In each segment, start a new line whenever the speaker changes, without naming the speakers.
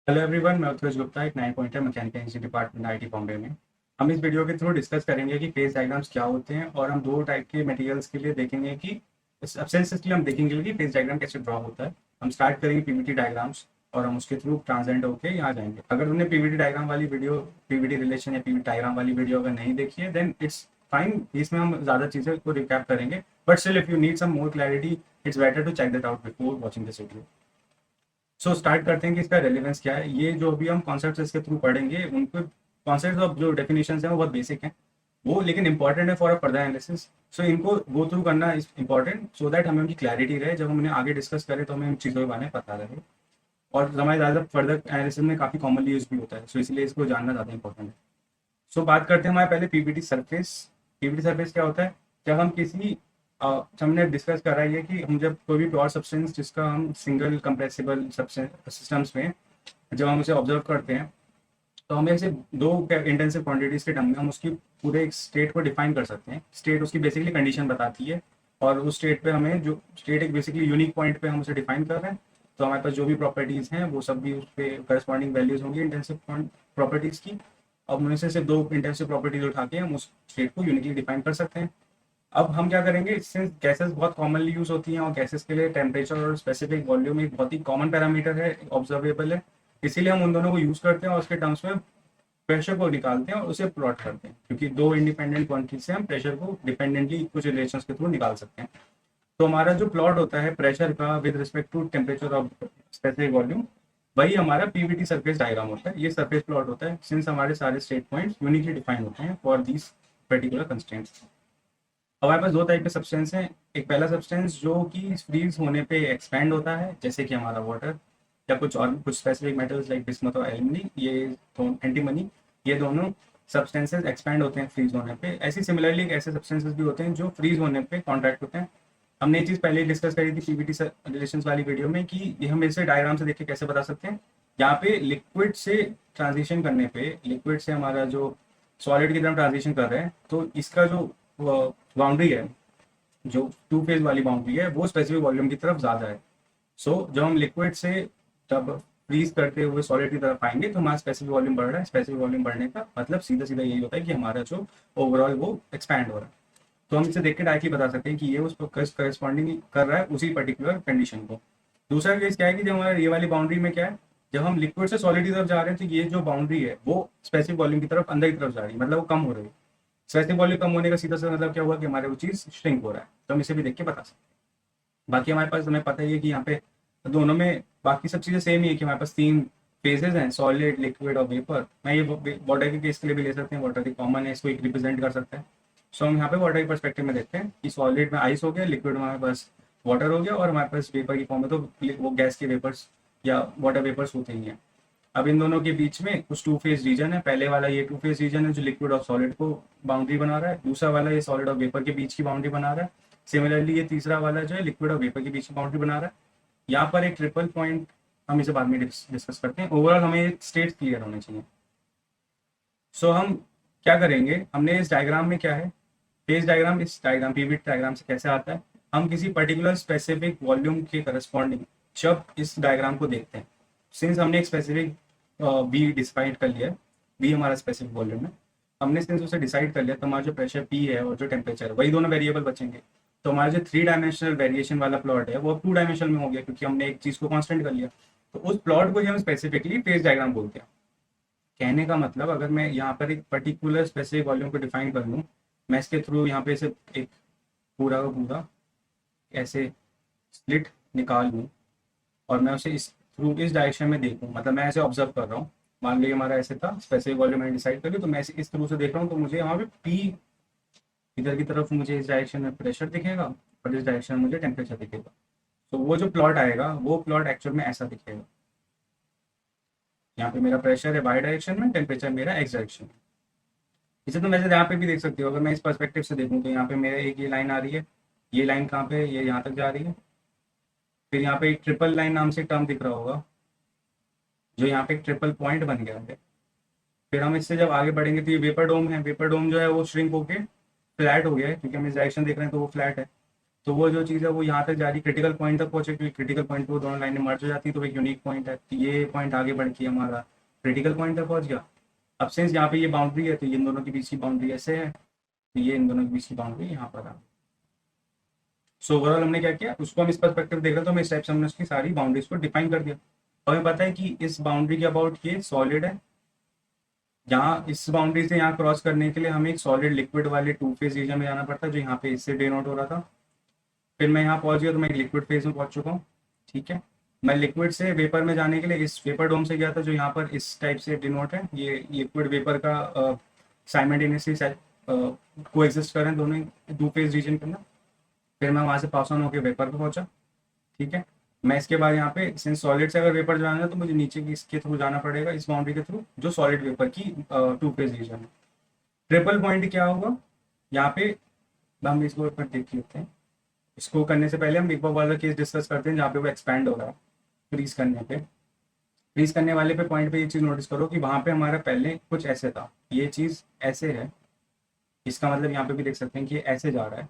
Hello everyone, मैं उत्कर्ष गुप्ता, एक 9 pointer mechanical engineering department IT Bombay में। हम इस वीडियो के थ्रू डिस्कस करेंगे कि फेज डायग्राम्स क्या होते हैं, और हम दो टाइप के मटेरियल्स के लिए देखेंगे कि सब्सटेंसेस के लिए हम देखेंगे कि फेज डायग्राम कैसे ड्रॉ होता है। हम स्टार्ट करेंगे पीवीटी डायग्राम्स और हम उसके थ्रू ट्रांसजेंड होकर यहाँ जाएंगे। अगर तुमने पीवीटी डायग्राम वाली वीडियो, पीवीटी रिलेशन या पीवीटी डायग्राम वाली वीडियो अगर नहीं देखी है, देन इट्स फाइन। इसमें हम ज़्यादा चीज़ें को रिकैप करेंगे, but still if you need some more clarity, it's better to check that out before watching this video. So start करते हैं कि इसका रेलेवेंस क्या है। ये जो भी हम कॉन्सेप्ट्स इसके थ्रू पढ़ेंगे, उनको कॉन्सेप्ट्स ऑफ जो डेफिनेशंस हैं वो बहुत बेसिक हैं, वो लेकिन इंपॉर्टेंट है फॉर अ फर्दर एनालिसिस। सो इनको गो थ्रू करना इज इंपॉर्टेंट, सो दैट हमें उनकी क्लैरिटी रहे। जब हम उन्हें आगे डिस्कस करें तो हमें उन चीज़ों के बारे में पता रहे, और हमारे ज़्यादा फर्दर एनालिसिस में काफ़ी कॉमनली यूज भी होता है। सो इसलिए इसको जानना ज़्यादा इंपॉर्टेंट है। सो बात करते हैं हमारे पहले पीवीटी सरफेस। पीवीटी सरफेस क्या होता है? जब हम किसी हमने डिस्कस करा है कि हम जब कोई भी प्योर सब्सटेंस जिसका हम सिंगल कंप्रेसिबल सिस्टम्स में जब हम उसे ऑब्जर्व करते हैं, तो हमें से दो इंटेंसिव क्वांटिटीज के टर्म में हम उसकी पूरे एक स्टेट को डिफाइन कर सकते हैं। स्टेट उसकी बेसिकली कंडीशन बताती है, और उस स्टेट पे हमें जो स्टेट एक बेसिकली यूनिक पॉइंट पे हम उसे डिफाइन कर रहे हैं, तो हमारे पास जो भी प्रॉपर्टीज हैं वो सब भी उस पर करस्पॉन्डिंग वैल्यूज होंगी इंटेंसिव प्रॉपर्टीज की। अब उनमें से सिर्फ दो इंटेंसिव प्रॉपर्टीज उठा के हम उस स्टेट को यूनिकली डिफाइन कर सकते हैं। अब हम क्या करेंगे, इससे गैसेस बहुत कॉमनली यूज होती हैं, और गैसेस के लिए टेम्परेचर और स्पेसिफिक वॉल्यूम एक बहुत ही कॉमन पैरामीटर है, ऑब्जर्वेबल है। इसीलिए हम उन दोनों को यूज करते हैं और उसके टर्म्स में प्रेशर को निकालते हैं और उसे प्लॉट करते हैं, क्योंकि दो इंडिपेंडेंट क्वांटिटी से हम प्रेशर को डिपेंडेंटली कुछ रिलेशंस के थ्रू निकाल सकते हैं। तो हमारा जो प्लॉट होता है प्रेशर का with respect to temperature of specific volume, वही हमारा पीवीटी सरफेस डायग्राम होता है। ये सरफेस प्लॉट होता है, सिंस हमारे सारे स्टेट पॉइंट्स यूनिकली डिफाइन होते हैं फॉर दीज पर्टिकुलर कंस्ट्रेंट्स। हमारे पास दो टाइप के सब्सटेंस हैं। एक पहला सब्सटेंस जो कि फ्रीज होने पे एक्सपैंड होता है, जैसे कि हमारा वाटर, या कुछ और कुछ स्पेसिफिक मेटल्स लाइक बिस्मथ और एल्यूमिनी, ये एंटीमनी, ये दोनों सब्सटेंसेस एक्सपैंड होते हैं फ्रीज होने पे। ऐसी सिमिलरली ऐसे सब्सटेंसेस भी होते हैं जो फ्रीज होने पे कॉन्ट्रैक्ट होते हैं। हमने ये चीज़ पहले डिस्कस करी थी पीवीटी रिलेशंस वाली वीडियो में, कि ये हम इसे डायग्राम से देख के कैसे बता सकते हैं। यहाँ पे लिक्विड से ट्रांजिशन करने पे, लिक्विड से हमारा जो सॉलिड की तरफ ट्रांजिशन कर रहे हैं, तो इसका जो बाउंड्री है, जो टू फेज वाली बाउंड्री है, वो स्पेसिफिक वॉल्यूम की तरफ ज़्यादा है। जब हम लिक्विड से तब फ्रीज करते हुए सॉलिड की तरफ आएंगे तो हमारा स्पेसिफिक वॉल्यूम बढ़ रहा है। स्पेसिफिक वॉल्यूम बढ़ने का मतलब सीधा सीधा यही होता है कि हमारा जो ओवरऑल वो एक्सपैंड हो रहा है। तो हम इसे देख के डायरेक्टली बता सकते हैं कि ये उस करस्पॉन्डिंग कर रहा है उसी पर्टिकुलर कंडीशन को। दूसरा केस क्या है कि जब हमारा ये वाली बाउंड्री में क्या है, जब हम लिक्विड से सॉलिड की तरफ जा रहे हैं, तो ये जो बाउंड्री है वो स्पेसिफिक वॉल्यूम की तरफ अंदर की तरफ जा रही है, मतलब वो कम हो रही है। स्पेसिफिक वॉल्यूम कम होने का सीधा सा मतलब क्या हुआ कि हमारे वो चीज़ श्रिंक हो रहा है। तो हम इसे भी देख के बता सकते हैं। बाकी हमारे पास हमें पता ही है कि यहाँ पे दोनों में बाकी सब चीज़ें सेम ही है, कि हमारे पास तीन फेजेस हैं, सॉलिड, लिक्विड और वेपर। मैं ये वाटर के केस के लिए भी ले सकते हैं, वाटर की कॉमन है, इसको एक रिप्रेजेंट कर सकते हैं। सो हम यहाँ पे वाटर के परस्पेक्टिव में देखते हैं कि सॉलिड में आइस हो गया, लिक्विड में हमारे पास वाटर हो गया, और हमारे पास वेपर की फॉर्म में तो वो गैस के वेपर्स या वाटर वेपर्स होते ही हैं। अब इन दोनों के बीच में कुछ टू फेज रीजन है। पहले वाला ये टू फेज रीजन है जो लिक्विड और सॉलिड को बाउंड्री बना रहा है। दूसरा वाला ये सॉलिड और वेपर के बीच की बाउंड्री बना रहा है। सिमिलरली ये तीसरा वाला जो है लिक्विड और वेपर के बीच की बाउंड्री बना रहा है। यहाँ पर एक ट्रिपल पॉइंट, हम इसे बाद में डिस्कस करते हैं। ओवरऑल हमें स्टेट क्लियर होने चाहिए। हम क्या करेंगे, हमने इस डायग्राम में क्या है, फेज डायग्राम, इस डायग्राम पीवीटी डायग्राम से कैसे आता है। हम किसी पर्टिकुलर स्पेसिफिक वॉल्यूम के करस्पॉन्डिंग जब इस डायग्राम को देखते हैं, सिंस हमने एक स्पेसिफिक बी डिसाइड कर लिया, बी हमारा स्पेसिफिक वॉल्यूम है, हमने सिंस उसे डिसाइड कर लिया, तो हमारा जो प्रेशर पी है और जो टेम्परेचर है वही दोनों वेरिएबल बचेंगे। तो हमारा जो 3 डायमेंशनल वेरिएशन वाला प्लॉट है वो अब 2 डायमेंशनल में हो गया, क्योंकि हमने एक चीज़ को कॉन्स्टेंट कर लिया। तो उस प्लॉट को ही हम स्पेसिफिकली फेज डायग्राम बोलते हैं। कहने का मतलब, अगर मैं यहाँ पर एक पर्टिकुलर स्पेसिफिक वॉल्यूम को डिफाइन कर लूँ, मैं इसके थ्रू यहाँ पे से एक पूरा का पूरा ऐसे स्प्लिट निकाल लूँ, और मैं उसे इस थ्रू इस डायरेक्शन में देखूँ, मतलब मैं ऐसे ऑब्जर्व कर रहा हूँ। मान लीजिए हमारा ऐसे था, स्पेसिफिक वॉल्यूम मैंने डिसाइड कर लिया, तो मैं इस थ्रू से देख रहा हूँ, तो मुझे यहाँ पे पी इधर की तरफ मुझे इस डायरेक्शन में प्रेशर दिखेगा, और इस डायरेक्शन में मुझे टेम्परेचर दिखेगा। तो वो जो प्लॉट आएगा वो प्लॉट एक्चुअल में ऐसा दिखेगा। यहाँ पे मेरा प्रेशर है वाई डायरेक्शन में, टेम्परेचर मेरा एक्स डायरेक्शन में। इसे तुम वैसे यहाँ पे भी देख सकते हो। अगर मैं इस पर्सपेक्टिव से देखूँ तो यहाँ पे मेरे एक ये लाइन आ रही है, ये लाइन कहाँ पे, ये यहाँ तक जा रही है। फिर यहाँ पे एक ट्रिपल लाइन नाम से टर्म दिख रहा होगा, जो यहाँ पे एक ट्रिपल पॉइंट बन गया है। फिर हम इससे जब आगे बढ़ेंगे तो ये वेपर डोम है। वेपर डोम जो है वो श्रिंक होके फ्लैट हो गया है, क्योंकि हम इस डायरेक्शन देख रहे हैं तो वो फ्लैट है। तो वो जो चीज़ है वो यहाँ तक जा रही, क्रिटिकल पॉइंट तक पहुंचे, क्योंकि क्रिटिकल पॉइंट पे वो दोनों लाइनें मर्ज हो जाती है, तो एक यूनिक पॉइंट है। तो ये पॉइंट आगे बढ़ के हमारा क्रिटिकल पॉइंट तक पहुंच गया। अब सिंस यहाँ पे ये बाउंड्री है, तो ये इन दोनों के बीच की बाउंड्री ऐसे है, तो ये इन दोनों के बीच की बाउंड्री यहाँ पर है। सो ओवरऑल हमने क्या किया, उसको हम इस पर्सपेक्टिव देख रहे, तो हमें इस टाइप से हमने उसकी सारी बाउंड्रीज को डिफाइन कर दिया। हमें पता है कि इस बाउंड्री के अबाउट ये सॉलिड है, यहाँ इस बाउंड्री से यहाँ क्रॉस करने के लिए हमें एक सॉलिड लिक्विड वाले टू फेज रीजन में जाना पड़ता है, जो यहाँ पे इससे डिनोट हो रहा था। फिर मैं यहाँ पहुंच गया, तो मैं एक लिक्विड फेज में पहुंच चुका हूँ। ठीक है, मैं लिक्विड से वेपर में जाने के लिए इस वेपर डोम से गया था, जो यहाँ पर इस टाइप से डिनोट है। ये लिक्विड वेपर का साइमल्टेनियसली को एग्जिस्ट कर रहे हैं दोनों टू फेज रीजन के अंदर। फिर मैं वहाँ से पास ऑन होकर वेपर पे पहुंचा। ठीक है, मैं इसके बाद यहाँ पे सिंस सॉलिड से अगर वेपर जाना है, तो मुझे नीचे की इसके थ्रू जाना पड़ेगा, इस बाउंड्री के थ्रू, जो सॉलिड वेपर की टू फेज रीजन है। ट्रिपल पॉइंट क्या होगा यहाँ पे, हम इसको एक बार देख लेते हैं। इसको करने से पहले हम एक बार वाला केस डिस्कस करते हैं, जहाँ पे वो एक्सपैंड हो रहा है फ्रीज करने पे। फ्रीज करने वाले पे पॉइंट पे ये चीज़ नोटिस करो कि वहाँ पे हमारा पहले कुछ ऐसे था, ये चीज़ ऐसे है, इसका मतलब यहाँ पे भी देख सकते हैं कि ये ऐसे जा रहा है।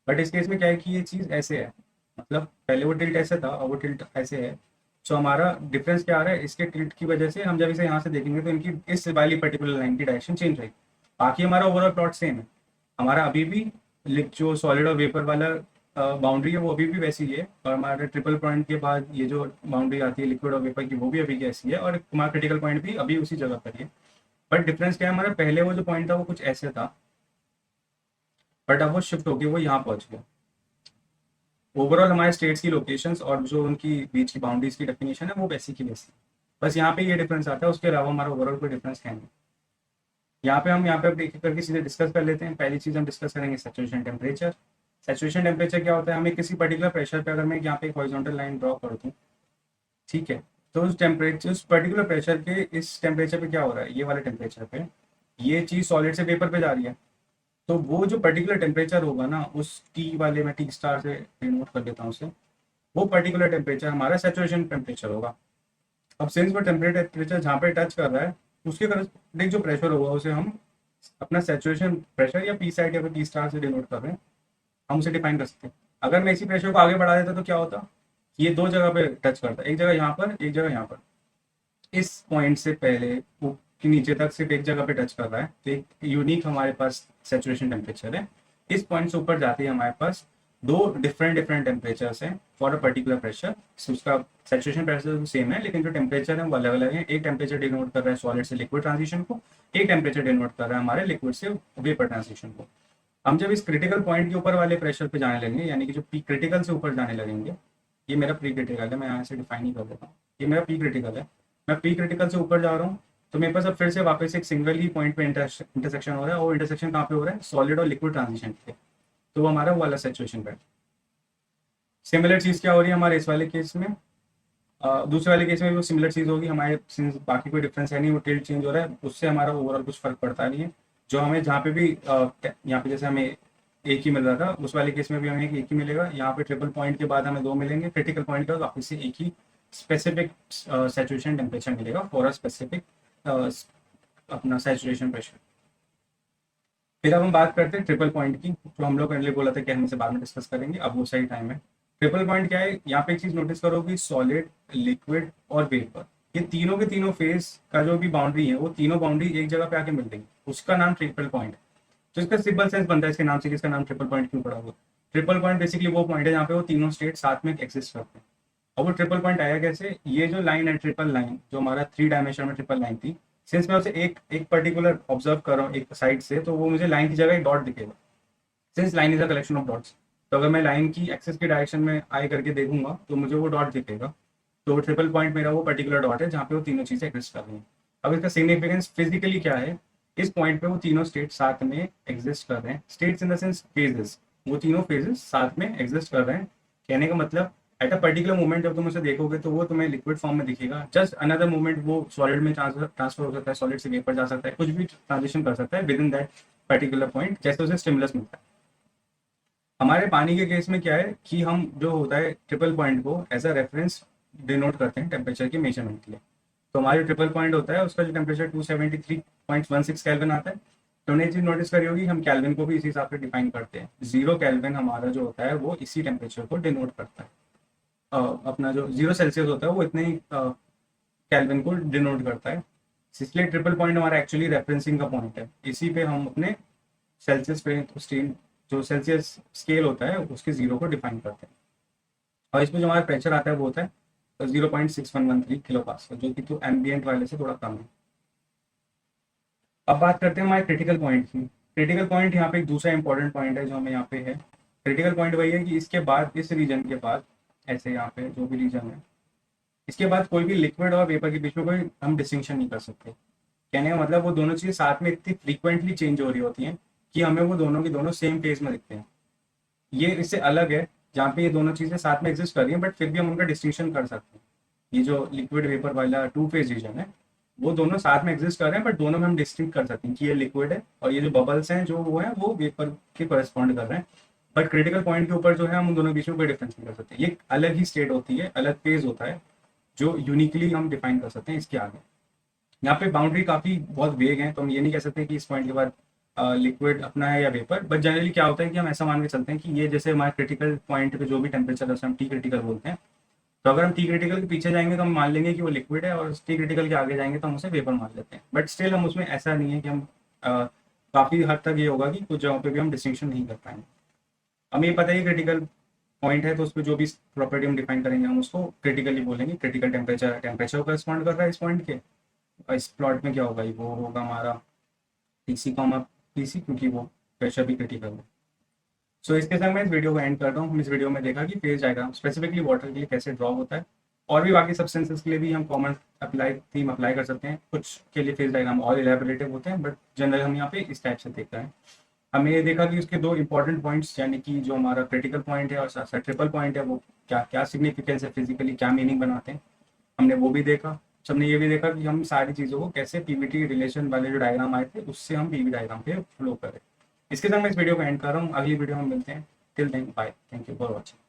बट इस केस में क्या है कि ये चीज़ ऐसे है, मतलब पहले वो टिल्ट ऐसे था और वो टिल्ट ऐसे है। सो हमारा डिफरेंस क्या आ रहा है, इसके टिल्ट की वजह से हम जब इसे यहाँ से देखेंगे तो इनकी इस वाली पर्टिकुलर लाइन की डायरेक्शन चेंज रहेगी। बाकी हमारा ओवरऑल प्लॉट सेम है, हमारा अभी भी जो सॉलिड और वेपर वाला बाउंड्री है वो अभी भी वैसी ही है, और हमारे ट्रिपल पॉइंट के बाद ये जो बाउंड्री आती है लिक्विड और वेपर की, वो भी अभी कैसी है, और हमारा क्रिटिकल पॉइंट भी अभी उसी जगह पर ही है। बट डिफरेंस क्या है, हमारा पहले वो जो पॉइंट था वो कुछ ऐसे था, बट अब वो शिफ्ट होकर वो यहाँ पहुंच गया। ओवरऑल हमारे स्टेट्स की लोकेशंस और जो उनकी बीच की बाउंड्रीज की डेफिनेशन है वो वैसी की वैसी, बस यहाँ पे ये डिफरेंस आता है, उसके अलावा हमारा ओवरऑल कोई डिफरेंस है नहीं। यहाँ पे एक एक करके चीज़ें डिस्कस कर लेते हैं। पहली चीज़ हम डिस्कस करेंगे सैचुरेशन टेम्परेचर। सैचुरेशन टेम्परेचर क्या होता है, हमें किसी पर्टिकुलर प्रेशर पे अगर मैं यहाँ पे एक हॉरिजॉन्टल लाइन ड्रॉ कर दूँ, ठीक है, तो उस टेम्परेचर, उस पर्टिकुलर प्रेशर के इस टेम्परेचर पे क्या हो रहा है, ये वाले टेम्परेचर पे ये चीज़ सॉलिड से पेपर पे जा रही है, तो वो जो पर्टिकुलर टेम्परेचर होगा ना, उस टी वाले, मैं टी स्टार से डिनोट कर देता हूँ उसे, वो पर्टिकुलर टेम्परेचर हमारा सैचुरेशन टेम्परेचर होगा। अब सिंस वो टेम्परेचर जहाँ पे टच कर रहा है, उसके करस्पॉन्डिंग जो प्रेशर होगा उसे हम अपना सैचुरेशन प्रेशर या पी साइड या फिर टी स्टार से डिनोट कर रहे हैं, हम उसे डिफाइन कर सकते हैं। अगर मैं इसी प्रेशर को आगे बढ़ा देता तो क्या होता, ये दो जगह पे टच करता, एक जगह यहाँ पर, एक जगह यहाँ पर। इस पॉइंट से पहले वो कि नीचे तक सिर्फ एक जगह पे टच कर रहा है, तो एक यूनिक हमारे पास सैचुरेशन टेम्परेचर है। इस पॉइंट से ऊपर जाते ही हमारे पास दो डिफरेंट डिफरेंट टेम्परेचर्स हैं फॉर अ पर्टिकुलर प्रेशर। उसका सैचुरेशन प्रेशर सेम है, लेकिन जो टेम्परेचर है वो अलग अलग है। एक टेम्परेचर डिनोट कर रहा है सॉलिड से लिक्विड ट्रांजिशन को, एक टेम्परेचर डिनोट कर रहा है हमारे लिक्विड से वेपर ट्रांजिशन को। हम जब इस क्रिटिकल पॉइंट के ऊपर वाले प्रेशर पे जाने लगेंगे, यानी कि जो पी क्रिटिकल से ऊपर जाने लगेंगे, ये मेरा प्री क्रिटिकल है, मैं यहाँ से डिफाइन ही कर देता हूँ, ये मेरा प्री क्रिटिकल है। मैं प्री क्रिटिकल से ऊपर जा रहा हूँ, तो मेरे पास अब फिर से वापस एक सिंगल ही पॉइंट पे इंटरसेक्शन हो रहा है, और इंटरसेक्शन कहाँ पे हो रहा है, सॉलिड और लिक्विड ट्रांजिशन पे। तो वो हमारा वो वाला सैचुरेशन पे। सिमिलर चीज़ क्या हो रही है हमारे इस वाले केस में, दूसरे वाले केस में भी वो सिमिलर चीज़ होगी हमारे, सिंस बाकी कोई डिफरेंस है नहीं, वो टिल्ट चेंज हो रहा है, उससे हमारा ओवरऑल कुछ फर्क पड़ता नहीं है। जो हमें जहाँ पे भी यहाँ पे जैसे हमें एक ही मिल रहा था, उस वाले केस में भी हमें एक ही मिलेगा। यहाँ पे ट्रिपल पॉइंट के बाद हमें दो मिलेंगे, क्रिटिकल पॉइंट के बाद वापस से एक ही स्पेसिफिक सैचुरेशन टेम्परेचर मिलेगा फॉर अ स्पेसिफिक अपना सैचुरेशन प्रेशर। फिर अब हम बात करते हैं ट्रिपल पॉइंट की, जो हम लोग पहले बोला था कि हम इसे बाद में डिस्कस करेंगे, अब वो सही टाइम है। ट्रिपल पॉइंट क्या है, यहाँ पे एक चीज नोटिस करो कि सॉलिड, लिक्विड और वेपर, ये तीनों के तीनों फेज का जो भी बाउंड्री है, वो तीनों बाउंड्री एक जगह पे आके मिल देंगी, उसका नाम ट्रिपल पॉइंट है। तो इसका सिंपल सेंस बनता है इसके नाम से कि इसका नाम ट्रिपल पॉइंट क्यों पड़ा हुआ। ट्रिपल पॉइंट बेसिकली वो पॉइंट है जहाँ पे वो तीनों स्टेट साथ में एग्जिस्ट करते हैं। और वो ट्रिपल पॉइंट आया कैसे, ये जो लाइन है ट्रिपल लाइन, जो हमारा 3 डायमेंशन में ट्रिपल लाइन थी, सिंस मैं उसे एक एक पर्टिकुलर ऑब्जर्व कर रहा हूँ एक साइड से, तो वो मुझे लाइन की जगह एक डॉट दिखेगा, since line is a collection of dots. तो अगर मैं लाइन की एक्सेस की डायरेक्शन में आई करके देखूंगा तो मुझे वो डॉट दिखेगा। तो ट्रिपल पॉइंट मेरा वो पर्टिकुलर डॉट है जहाँ पे वो तीनों चीजें एग्जिस्ट कर रही हैं। अब इसका सिग्निफिकेंस फिजिकली क्या है, इस पॉइंट पे वो तीनों स्टेट साथ में एग्जिस्ट कर रहे हैं, states in the sense phases, वो तीनों फेजेस साथ में एग्जिस्ट कर रहे हैं। कहने का मतलब एट अ पर्टिकुलर मोमेंट जब तुम उसे देखोगे तो वो तुम्हें लिक्विड फॉर्म में दिखेगा, जस्ट अनदर मोमेंट वो सॉलिड में ट्रांसफर हो सकता है, सॉलिड से वेपर जा सकता है, कुछ भी ट्रांजिशन कर सकता है with in that particular point, जैसे उसे स्टिमुलस मिलता है। हमारे पानी के केस में क्या है कि हम जो होता है ट्रिपल पॉइंट को एज अ रेफरेंस डिनोट करते हैं टेम्परेचर की मेजरमेंट के लिए। तो हमारे ट्रिपल पॉइंट होता है, उसका जो टेम्परेचर 273.16 केल्विन आता है। तो उन्हें चीज़ नोटिस करी होगी, हम केल्विन को भी इसी हिसाब से डिफाइन करते हैं। 0 केल्विन हमारा जो होता है वो इसी टेम्परेचर को डिनोट करता है। अपना जो 0 सेल्सियस होता है वो इतने ही केल्विन को डिनोट करता है। इसलिए ट्रिपल पॉइंट हमारा एक्चुअली रेफरेंसिंग का पॉइंट है। इसी पे हम अपने सेल्सियस पे स्टीम जो सेल्सियस स्केल होता है उसके 0 को डिफाइन करते हैं। और इसमें जो हमारा प्रेशर आता है वो होता है 0.6113 किलो पास्कल, जो कि तो एम्बियंट वाले से थोड़ा कम है। अब बात करते हैं हमारे क्रिटिकल पॉइंट की। क्रिटिकल पॉइंट यहाँ पे एक दूसरा इंपॉर्टेंट पॉइंट है जो हमें यहाँ पे है। क्रिटिकल पॉइंट वही है कि इसके बाद, इस रीजन के बाद, ऐसे यहाँ पे जो भी रीजन है, इसके बाद कोई भी लिक्विड और वेपर के बीच में कोई हम डिस्टिंक्शन नहीं कर सकते। कहने का मतलब वो दोनों चीज़ें साथ में इतनी फ्रीक्वेंटली चेंज हो रही होती हैं कि हमें वो दोनों की दोनों सेम फेज में दिखते हैं। ये इससे अलग है जहाँ पे ये दोनों चीज़ें साथ में एग्जिस्ट कर रही हैं बट फिर भी हम उनका डिस्टिंक्शन कर सकते हैं। ये जो लिक्विड वेपर वाला 2 फेज रीजन है वो दोनों साथ में एग्जिस्ट कर रहे हैं बट दोनों में हम डिस्टिंक्ट कर सकते हैं कि ये लिक्विड है और ये जो बबल्स हैं जो वो है वो वेपर के कॉरेस्पॉन्ड कर रहे हैं। बट क्रिटिकल पॉइंट के ऊपर जो है हम उन दोनों के बीच में कोई डिफरेंस नहीं कर सकते। ये एक अलग ही स्टेट होती है, अलग फेज होता है जो यूनिकली हम डिफाइन कर सकते हैं इसके आगे। यहाँ पे बाउंड्री काफ़ी बहुत वेग है, तो हम ये नहीं कह सकते कि इस पॉइंट के बाद लिक्विड अपना है या वेपर। बट जनरली क्या होता है कि हम ऐसा मान के चलते हैं कि ये जैसे हमारे क्रिटिकल पॉइंट पे जो भी टेम्परेचर है उसे हम टी क्रिटिकल बोलते हैं। तो अगर हम टी क्रिटिकल के पीछे जाएंगे तो हम मान लेंगे कि वो लिक्विड है, और टी क्रिटिकल के आगे जाएंगे तो हम उसे वेपर मान लेते हैं। बट स्टिल हम उसमें ऐसा नहीं है कि हम काफ़ी हद तक ये होगा कि कुछ जगहों पे भी हम डिस्टिंक्शन नहीं कर पाएंगे। हमें ये पता है कि क्रिटिकल पॉइंट है तो उस पर जो भी प्रॉपर्टी हम डिफाइन करेंगे हम उसको क्रिटिकली बोलेंगे। क्रिटिकल टेम्परेचर है, टेम्परेचर को रिस्पॉन्ड कर रहा है इस पॉइंट के। और इस प्लॉट में क्या होगा, वो होगा हमारा टीसी कॉमा पीसी, क्योंकि वो प्रेशर भी क्रिटिकल है। सो इसके साथ मैं इस वीडियो को एंड करता हूँ। हम इस वीडियो में देखा कि फेज डायग्राम स्पेसिफिकली वाटर के लिए कैसे ड्रॉ होता है, और भी बाकी सब्सटेंसेस के लिए भी हम कॉमन थीम अप्लाई कर सकते हैं। कुछ के लिए फेज डायग्राम और इलेबोरेटिव होते हैं बट जनरल हम यहाँ पे इस टाइप से देख रहे हैं। हमने ये देखा कि उसके 2 इंपॉर्टेंट पॉइंट्स, यानी कि जो हमारा क्रिटिकल पॉइंट है और साथ साथ ट्रिपल पॉइंट है, वो क्या क्या सिग्निफिकेंस है, फिजिकली क्या मीनिंग बनाते हैं, हमने वो भी देखा। सबने ये भी देखा कि हम सारी चीज़ों को कैसे पीवीटी रिलेशन वाले जो डायग्राम आए थे उससे हम पीवी डायग्राम पे फ्लो करें। इसके साथ मैं इस वीडियो को एंड कर रहा हूँ। अगली वीडियो में मिलते हैं। Till then bye, thank you for watching.